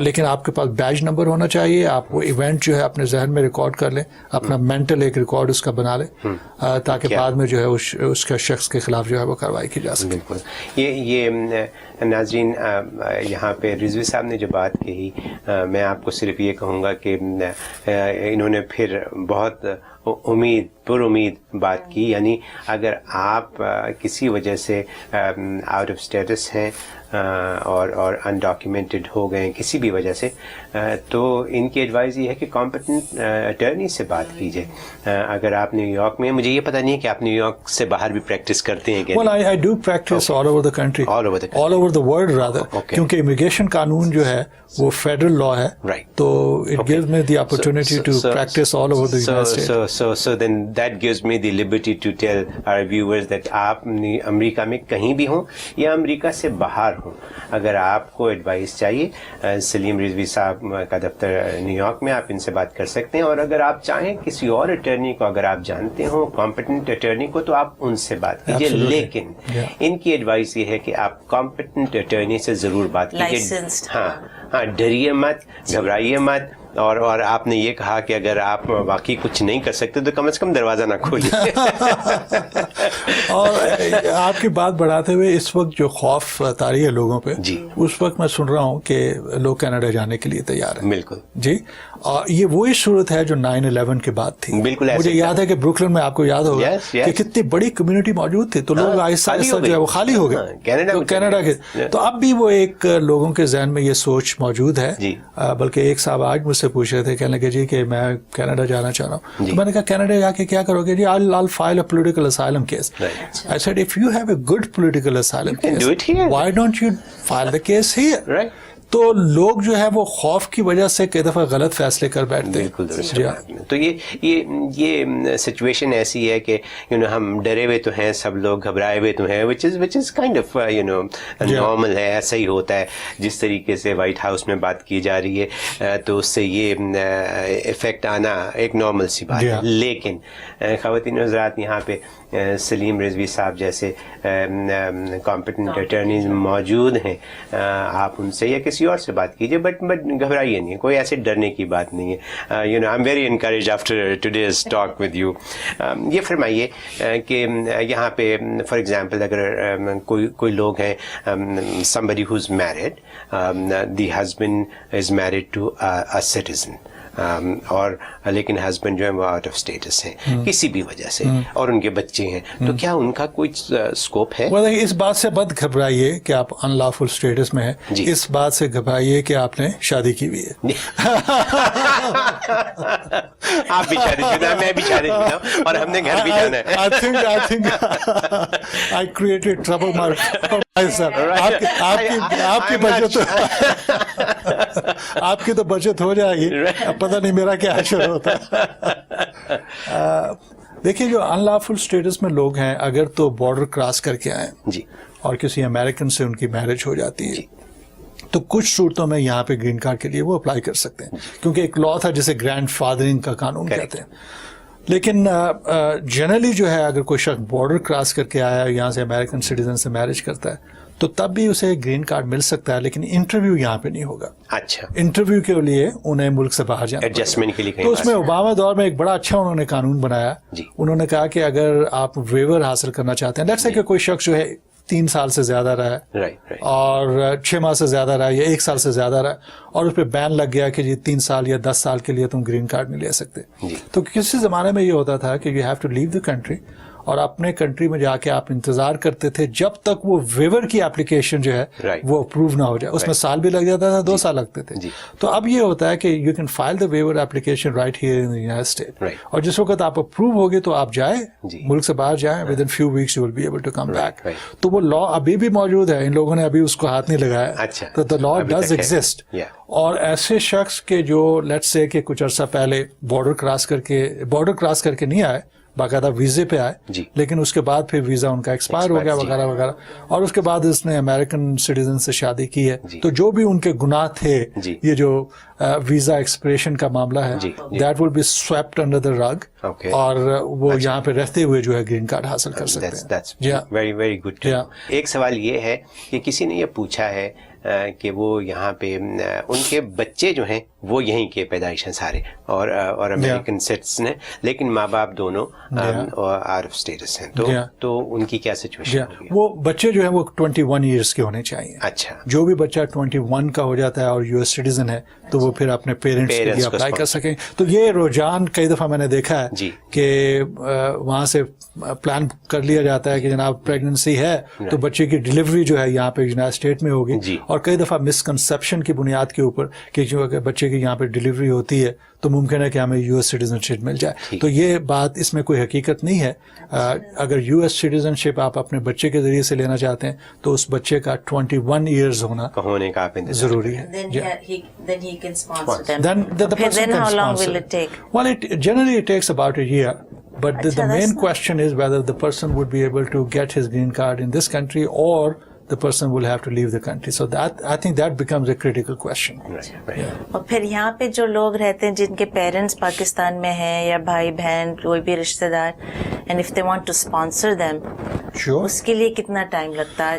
لیکن آپ کے پاس بیج نمبر ہونا چاہیے. آپ وہ ایونٹ جو ہے اپنے ذہن میں ریکارڈ کر لیں, اپنا مینٹل ایک ریکارڈ اس کا بنا لیں, تاکہ بعد میں جو ہے اس کا شخص کے خلاف جو ہے وہ کارروائی کی جا سکے. بالکل. یہ ناظرین, یہاں پہ رضوی صاحب نے جو بات کہی, میں آپ کو صرف یہ کہوں گا کہ انہوں نے پھر بہت پر امید بات کی. یعنی اگر آپ کسی وجہ سے آؤٹ آف اسٹیٹس ہیں اور انڈاکیومنٹڈ ہو گئے کسی بھی وجہ سے, تو ان کی ایڈوائز یہ ہے کہ کمپیٹنٹ اٹرنی سے بات کیجیے. اگر آپ نیو یارک میں, مجھے یہ پتہ نہیں ہے کہ آپ نیو یارک سے باہر بھی پریکٹس کرتے ہیں. Well, I do practice all over the country, all over the world rather, کیونکہ امیگریشن قانون جو ہے وہ فیڈرل لا ہے, تو it gives me the opportunity to practice all over the United States. So then that gives me the liberty to tell our viewers that آپ امریکہ میں کہیں بھی ہوں یا امریکہ سے باہر ہوں, اگر آپ کو ایڈوائس چاہیے, سلیم رضوی صاحب کا دفتر نیو یارک میں, آپ ان سے بات کر سکتے ہیں. اور اگر آپ چاہیں کسی اور اٹرنی کو, اگر آپ جانتے ہوں کمپیٹنٹ اٹرنی کو, تو آپ ان سے بات کیجیے. لیکن ان کی ایڈوائس یہ ہے کہ آپ کمپیٹنٹ اٹرنی سے ضرور بات کیجیے. ہاں, ڈریے مت, گھبرائیے مت. اور آپ نے یہ کہا کہ اگر آپ واقعی کچھ نہیں کر سکتے تو کم از کم دروازہ نہ کھولیے. اور آپ کی بات بڑھاتے ہوئے, اس وقت جو خوف طاری ہے لوگوں پہ, اس وقت میں سن رہا ہوں کہ لوگ کینیڈا جانے کے لیے تیار ہیں. بالکل جی, اور یہ وہی صورت ہے جو 9/11 کے بعد تھی. بالکل. مجھے یاد ہے کہ بروکلن میں, آپ کو یاد ہوگا کہ کتنی بڑی کمیونٹی موجود تھی, تو لوگ آہستہ آہستہ جو ہے وہ خالی ہو گئے کینیڈا کے. تو اب بھی وہ ایک لوگوں کے ذہن میں یہ سوچ موجود ہے. بلکہ ایک صاحب آج مجھ سے پوچھ رہے تھے, کہنے لگے جی کہ میں کینیڈا جانا چاہ رہا ہوں. تو میں نے کہا کینیڈا جا کے کیا کرو گے؟ جی I'll file a political asylum case. I said if you have a good political asylum case, why don't you file the case here? Right. تو لوگ جو ہے وہ خوف کی وجہ سے کئی دفعہ غلط فیصلے کر بیٹھتے ہیں. بالکل درست. تو یہ سچویشن ایسی ہے کہ ہم ڈرے ہوئے تو ہیں, سب لوگ گھبرائے ہوئے تو ہیں, which is kind of normal ہے. ایسا ہی ہوتا ہے جس طریقے سے وائٹ ہاؤس میں بات کی جا رہی ہے, تو اس سے یہ افیکٹ آنا ایک نارمل سی بات ہے. لیکن خواتین حضرات, یہاں پہ سلیم رضوی صاحب جیسے کمپیٹنٹ اٹرنیز موجود ہیں, آپ ان سے یا کسی اور سے بات کیجیے, بٹ گھبرائیے نہیں, کوئی ایسے ڈرنے کی بات نہیں ہے. I am very encourage after today's talk with you. یہ فرمائیے کہ یہاں پہ فار ایگزامپل اگر کوئی لوگ ہیں, somebody who's married, the husband is married to a citizen, اور لیکن ہسبینڈ جو ہے وہ آؤٹ آف اسٹیٹس ہیں کسی بھی وجہ سے, اور ان کے بچے ہیں, تو کیا ان کا کوئی اسکوپ ہے؟ اس بات سے مت گھبرائیے کہ آپ ان لافل اسٹیٹس میں ہیں, اس بات سے گھبرائیے کہ آپ نے شادی کی ہوئی ہے. آپ بھی شادی شدہ, میں بھی شادی شدہ ہوں, اور ہم نے گھر بھی جانا ہے. I think I created trouble myself. آپ کی تو بچت ہو جائے گی, پتہ نہیں میرا کیا حشر ہوتا ہے. دیکھیے, جو ان لافل اسٹیٹس میں لوگ ہیں, اگر تو بارڈر کراس کر کے آئیں جی, اور کسی امریکن سے ان کی میرج ہو جاتی ہے, تو کچھ صورتوں میں یہاں پہ گرین کارڈ کے لیے وہ اپلائی کر سکتے ہیں, کیونکہ ایک لا تھا جسے گرینڈ فادرنگ کا قانون کہتے ہیں. لیکن جنرلی جو ہے, اگر کوئی شخص بارڈر کراس کر کے آیا, یہاں سے امریکن سٹیزن سے میرج کرتا ہے, تو تب بھی اسے گرین کارڈ مل سکتا ہے, لیکن انٹرویو یہاں پہ نہیں ہوگا. اچھا, انٹرویو کے لیے انہیں ملک سے باہر جانا, ایڈجسٹمنٹ کے لیے. تو اس میں اوباما دور میں ایک بڑا اچھا انہوں نے قانون بنایا. انہوں نے کہا کہ اگر آپ ویور حاصل کرنا چاہتے ہیں, لیٹس سے کہ کوئی شخص جو ہے 3 سال سے زیادہ رہا ہے, اور 6 ماہ سے زیادہ رہا ہے, یا 1 سال سے زیادہ رہا ہے, اور اس پہ بین لگ گیا کہ 3 سال یا 10 سال کے لیے تم گرین کارڈ نہیں لے سکتے. تو کسی زمانے میں یہ ہوتا تھا کہ you have to leave the country, اور اپنے کنٹری میں جا کے آپ انتظار کرتے تھے جب تک وہ ویور کی اپلیکیشن جو ہے وہ اپروو نہ ہو جائے. اس میں سال بھی لگ جاتا تھا, 2 سال لگتے تھے. تو اب یہ ہوتا ہے کہ you can file the viewer application right here in the United state, اور جس وقت آپ اپروو ہوگے تو آپ جائیں, ملک سے باہر جائیں, within few weeks you will be able to come back. تو وہ لا ابھی بھی موجود ہے, ان لوگوں نے ابھی اس کو ہاتھ نہیں لگایا. تو دا لا ڈز ایگزسٹ. اور ایسے شخص کے جو لیٹس سے کہ کچھ عرصہ پہلے بارڈر کراس کر کے نہیں آئے, باقاعدہ ویزے پہ آئے, لیکن اس کے بعد پھر ویزا ان کا ایکسپائر ہو گیا وغیرہ وغیرہ, اور اس کے بعد اس نے امریکن سٹیزن سے شادی کی ہے, تو جو بھی ان کے گناہ تھے, یہ جو ویزا ایکسپریشن کا معاملہ ہے, that will be swept under the rug, Okay. اور وہ یہاں پہ رہتے ہوئے جو ہے گرین کارڈ حاصل کر سکتے ہیں. That's very very good. ایک سوال یہ ہے کہ کسی نے یہ پوچھا ہے کہ وہ یہاں پہ ان کے بچے جو ہیں وہ یہیں کے پیدائش ہیں سارے اور امریکن سٹیزن ہیں لیکن ماں باپ دونوں آؤٹ آف اسٹیٹس ہیں تو ان کی کیا سچویشن ہوگی؟ وہ بچے جو ہیں وہ 21 ایئرس کے ہونے چاہیے. اچھا. جو بھی بچہ 21 کا ہو جاتا ہے اور US سٹیزن ہے تو وہ پھر اپنے پیرنٹس کے لیے اپلائی کر سکیں. تو یہ رجحان کئی دفعہ میں نے دیکھا ہے کہ وہاں سے پلان کر لیا جاتا ہے کہ جناب پریگننسی ہے تو بچے کی ڈلیوری جو ہے یہاں پہ یونائٹڈ اسٹیٹ میں ہوگی. اور کئی دفعہ مسکنسیپشن کی بنیاد کے اوپر کہ جو اگر بچے کی یہاں پہ ڈلیوری ہوتی ہے تو ممکن ہے کہ ہمیں US سٹیزن شپ مل جائے. تو یہ بات اس میں کوئی حقیقت نہیں ہے. اگر US سٹیزن شپ آپ اپنے بچے کے ذریعے سے لینا چاہتے ہیں تو اس بچے کا 21 ایئرز ہونا ضروری ہے. Then he can sponsor them. Then how long will it take? Well, generally it takes about a year. But the main question is whether the person would be able to get his green card in this country or the person will have to leave the country. So I think that becomes a critical question. اور پھر یہاں پہ جو لوگ رہتے ہیں جن کے پیرنٹس پاکستان میں ہیں یا بھائی بہن کوئی بھی رشتہ دار and if they want to sponsor them, اس کے لیے کتنا ٹائم لگتا ہے؟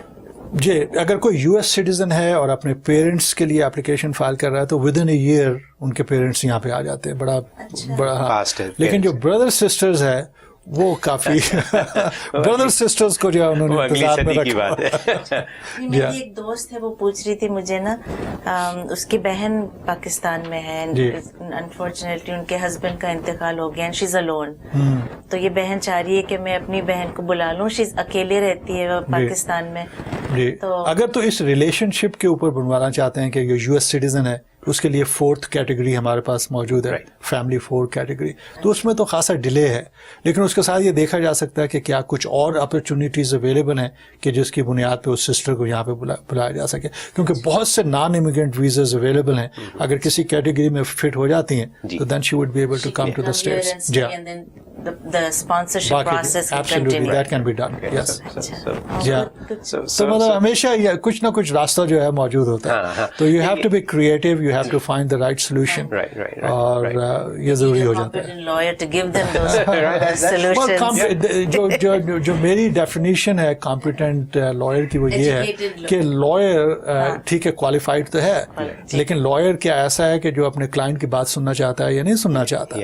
جی اگر کوئی US سٹیزن ہے اور اپنے پیرنٹس کے لیے اپلیکیشن فائل کر رہا ہے تو ود ان اے ایئر ان کے پیرنٹس یہاں پہ آ جاتے ہیں. بڑا لیکن جو بردر سسٹرز ہے وہ کافی بردر سسٹرز کو جو ہے انہوں نے انتظار میں رکھا. میری ایک دوست ہے وہ پوچھ رہی تھی مجھے نا اس کی بہن پاکستان میں ہے انفارچونیٹلی ان کے ہسبینڈ کا انتقال ہو گیا اینڈ شی از الون. تو یہ بہن چاہ رہی ہے کہ میں اپنی بہن کو بلا لوں. شی اکیلے رہتی ہے پاکستان میں. اگر تو اس ریلیشن شپ کے اوپر بنوانا چاہتے ہیں کہ یہ US سٹیزن ہے اس کے لیے 4th کیٹیگری ہمارے پاس موجود ہے فیملی 4 کیٹیگری. تو اس میں تو خاصا ڈیلے ہے لیکن اس کے ساتھ یہ دیکھا جا سکتا ہے کہ کیا کچھ اور اپرچونیٹیز اویلیبل ہیں کہ جس کی بنیاد پہ اس سسٹر کو یہاں پہ بلایا جا سکے کیونکہ بہت سے نان امیگرینٹ ویزاز اویلیبل ہیں. اگر کسی کیٹیگری میں فٹ ہو جاتی ہیں تو then she would be able to come to the status. The sponsorship process can continue. Absolutely, that can be done. Yes. So مطلب ہمیشہ کچھ نہ کچھ راستہ جو ہے موجود ہوتا ہے. تو you have to be creative, you have to find the right solution. اور یہ ضروری ہو جاتا ہے. Lawyer to give them those solutions. جو میری ڈیفینیشن ہے کمپیٹنٹ لائر کی وہ یہ ہے کہ لائر ٹھیک ہے کوالیفائڈ تو ہے لیکن لائر کیا ایسا ہے کہ جو اپنے کلائنٹ کی بات سننا چاہتا ہے یا نہیں سننا چاہتا.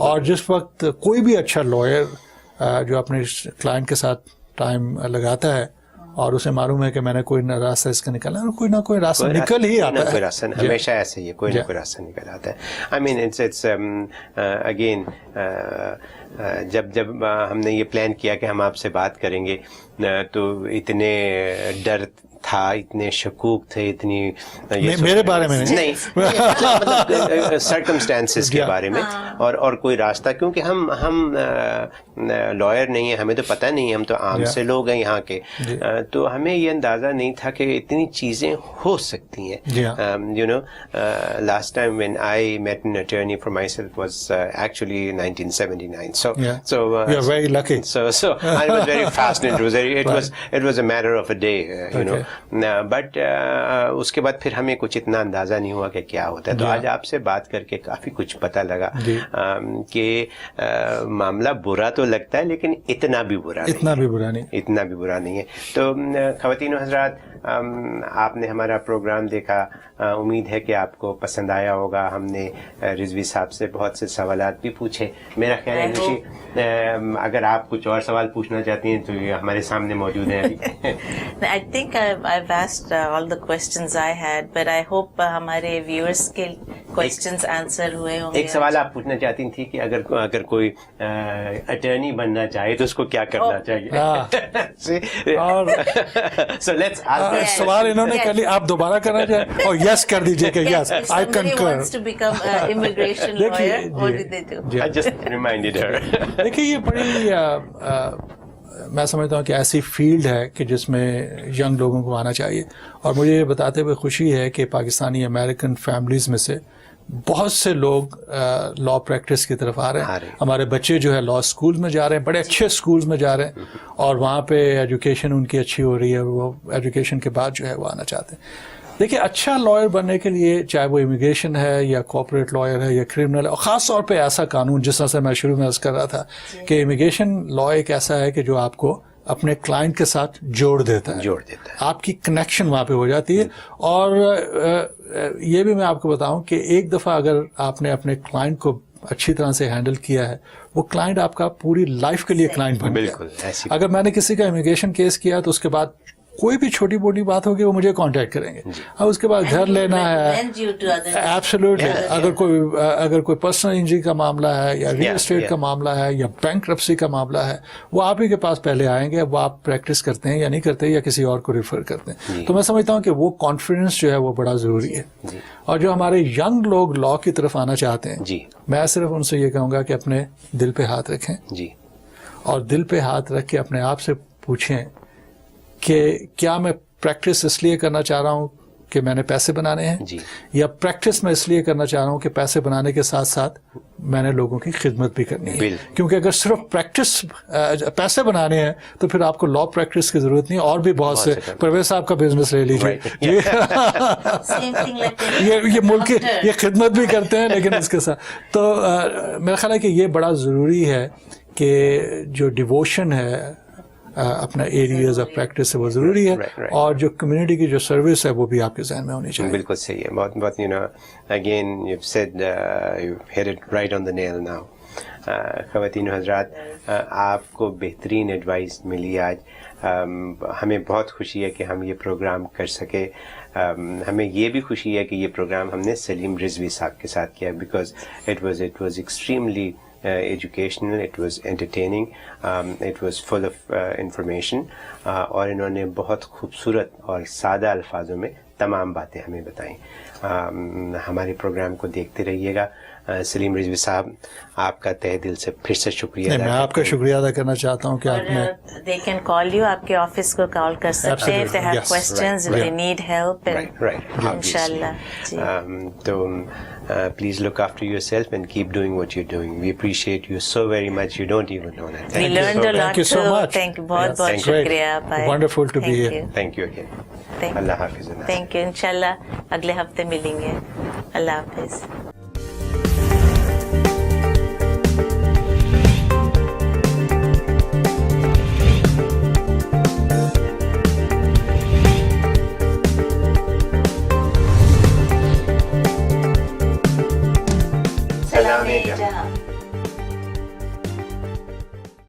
اور جس وقت کوئی بھی اچھا لائر جو اپنے کلائنٹ کے ساتھ ٹائم لگاتا ہے اور اسے معلوم ہے کہ میں نے کوئی نہ راستہ اس کا نکالنا ہے اور کوئی نہ کوئی راستہ نکل ہی آتا ہے. کوئی راستہ ہمیشہ ایسے ہی ہے کوئی نہ کوئی راستہ نکل آتا ہے. آئی مین اٹس اگین جب ہم نے یہ پلان کیا کہ ہم آپ سے بات کریں گے تو اتنے ڈر تھا اتنے شکوک تھے اتنی میرے بارے میں نہیں سرکمسٹانسز کے بارے میں اور کوئی راستہ کیونکہ ہم لائر نہیں ہیں ہمیں تو پتہ نہیں ہے ہم تو عام سے لوگ ہیں یہاں کے تو ہمیں یہ اندازہ نہیں تھا کہ اتنی چیزیں ہو سکتی ہیں. You know last time when I met an attorney for myself was actually 1979 so you are very lucky. So I was very fast it was a matter of a day you know. But اس کے بعد پھر ہمیں کچھ اتنا اندازہ نہیں ہوا کہ کیا ہوتا ہے. تو آج آپ سے بات کر کے کافی کچھ پتہ لگا کہ معاملہ برا تو لگتا ہے لیکن اتنا بھی برا نہیں ہے. تو خواتین و حضرات آپ نے ہمارا پروگرام دیکھا امید ہے کہ آپ کو پسند آیا ہوگا. ہم نے رضوی صاحب سے بہت سے سوالات بھی پوچھے. میرا خیال ہے خوشی اگر آپ کچھ اور سوال پوچھنا چاہتی ہیں تو یہ ہمارے سامنے موجود ہیں. I think I've asked all the questions I had, but I hope ہمارے viewers کے questions answer ہوئے ہوں گے. ایک سوال آپ پوچھنا چاہتی تھی کہ اگر کوئی اٹرنی بننا چاہے تو اس کو کیا کرنا چاہیے. So let's ask سوال انہوں نے کر لی آپ دوبارہ کرنا چاہیں اور یس کر دیجئے کہ یس I concur. Wants to become an immigration lawyer, what do they do? I just reminded her. دیکھیے یہ بڑی میں سمجھتا ہوں کہ ایسی فیلڈ ہے کہ جس میں ینگ لوگوں کو آنا چاہیے. اور مجھے یہ بتاتے ہوئے خوشی ہے کہ پاکستانی امریکن فیملیز میں سے بہت سے لوگ لا پریکٹس کی طرف آ رہے ہیں. ہمارے بچے جو ہے لا اسکول میں جا رہے ہیں, بڑے اچھے اسکولز میں جا رہے ہیں, اور وہاں پہ ایجوکیشن ان کی اچھی ہو رہی ہے, وہ ایجوکیشن کے بعد جو ہے وہ آنا چاہتے ہیں. دیکھیے, اچھا لائر بننے کے لیے چاہے وہ امیگریشن ہے یا کارپوریٹ لائر ہے یا کرمنل ہے, اور خاص طور پہ ایسا قانون جس طرح سے میں شروع میں عرض کر رہا تھا کہ امیگریشن لا ایک ایسا ہے کہ جو آپ کو اپنے کلائنٹ کے ساتھ جوڑ دیتا ہے, آپ کی کنیکشن وہاں پہ ہو جاتی ہے. اور یہ بھی میں آپ کو بتاؤں کہ ایک دفعہ اگر آپ نے اپنے کلائنٹ کو اچھی طرح سے ہینڈل کیا ہے, وہ کلائنٹ آپ کا پوری لائف کے لیے کلائنٹ بن گیا. اگر میں نے کسی کا امیگریشن کیس کیا تو اس کے بعد کوئی بھی چھوٹی موٹی بات ہوگی وہ مجھے کانٹیکٹ کریں گے. اب اس کے بعد گھر لینا ہے, ایبسلیوٹلی, اگر کوئی پرسنل انجری کا معاملہ ہے یا ریئل اسٹیٹ کا معاملہ ہے یا بینکرپسی کا معاملہ ہے, وہ آپ ہی کے پاس پہلے آئیں گے. وہ آپ پریکٹس کرتے ہیں یا نہیں کرتے یا کسی اور کو ریفر کرتے ہیں. تو میں سمجھتا ہوں کہ وہ کانفیڈنس جو ہے وہ بڑا ضروری ہے. اور جو ہمارے ینگ لوگ لا کی طرف آنا چاہتے ہیں, میں صرف ان سے یہ کہوں گا کہ اپنے دل پہ ہاتھ رکھیں, اور دل پہ ہاتھ رکھ کے اپنے آپ سے پوچھیں کہ کیا میں پریکٹس اس لیے کرنا چاہ رہا ہوں کہ میں نے پیسے بنانے ہیں, یا پریکٹس میں اس لیے کرنا چاہ رہا ہوں کہ پیسے بنانے کے ساتھ ساتھ میں نے لوگوں کی خدمت بھی کرنی ہے. کیونکہ اگر صرف پریکٹس پیسے بنانے ہیں تو پھر آپ کو لا پریکٹس کی ضرورت نہیں. اور بھی بہت سے, پرویز صاحب کا بزنس لے لیجیے, یہ ملک یہ خدمت بھی کرتے ہیں لیکن اس کے ساتھ. تو میرا خیال ہے کہ یہ بڑا ضروری ہے کہ جو ڈیووشن ہے اپنا ایریاز آف پریکٹس ہے وہ ضروری ہے, اور جو کمیونٹی کی جو سروس ہے وہ بھی آپ کے ذہن میں ہونی چاہیے. بالکل صحیح ہے. بہت again you said you hit it right on the nail now. خواتین و حضرات, آپ کو بہترین ایڈوائس ملی آج. ہمیں بہت خوشی ہے کہ ہم یہ پروگرام کر سکے. ہمیں یہ بھی خوشی ہے کہ یہ پروگرام ہم نے سلیم رضوی صاحب کے ساتھ کیا, because it was extremely educational, it was entertaining, it was full of information, اور انہوں نے بہت خوبصورت اور سادہ الفاظوں میں تمام باتیں ہمیں بتائیں. ہمارے پروگرام کو دیکھتے رہیے گا. سلیم رضوی صاحب, آپ کا تہ دل سے پھر سے شکریہ. میں آپ کا شکریہ ادا کرنا چاہتا ہوں کہ آپ نے they can call you, آپ کے آفس کو کال کر سکتے ہیں if they have questions, if they need help, انشاءاللہ. تو please look after yourself and keep doing what you're doing. We appreciate you so very much. You don't even know that. We learned a lot. Thank you so much. Thank you. بہت بہت شکریہ. Wonderful to be here. Thank you again. اللہ حافظ. Thank you. انشاءاللہ اگلے ہفتے ملیں گے. اللہ حافظ.